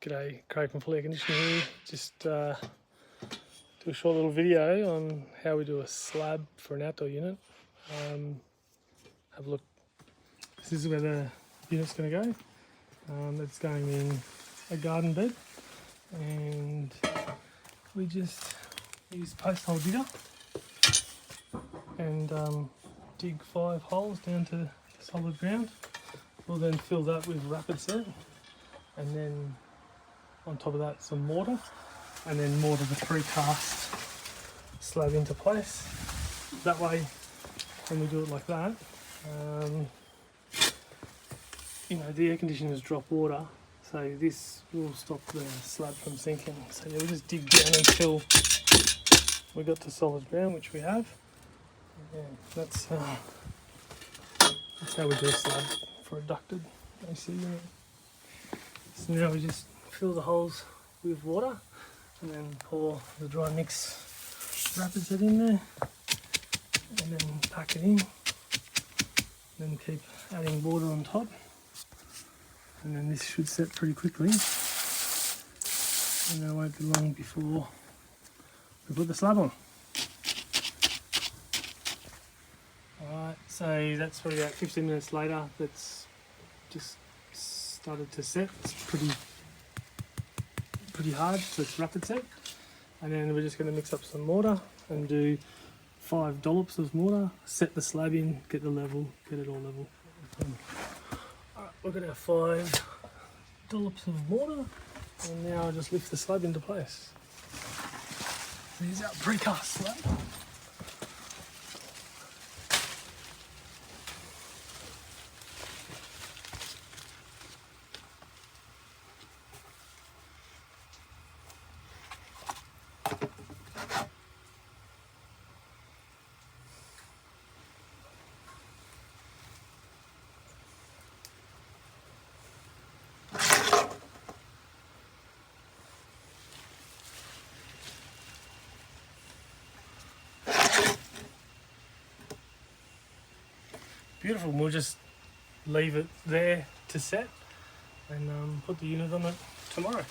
G'day, Craig from Full Air Conditioning here. Just do a short little video on how we do a slab for an outdoor unit. Have a look. This is where the unit's going to go. It's going in a garden bed, and we just use post hole digger and dig 5 holes down to solid ground. We'll then fill that with rapid set, and then on top of that some mortar, and then mortar the precast slab into place. That way, when we do it like that, you know, the air conditioners drop water, so this will stop the slab from sinking. So yeah, we just dig down until we got to solid ground, which we have. Yeah, that's how we do a slab for a ducted AC unit. So now we just fill the holes with water and then pour the dry mix rapid set in there, and then pack it in, then keep adding water on top, and then this should set pretty quickly, and then it won't be long before we put the slab on. Alright, so that's probably about 15 minutes later. That's just started to set. It's pretty hard, so it's rapid set. And then we're just going to mix up some mortar and do 5 dollops of mortar, set the slab in, get the level, get it all level. Alright, we've got our 5 dollops of mortar, and now I'll just lift the slab into place. Here's our precast slab. Beautiful. We'll just leave it there to set and put the unit on it tomorrow.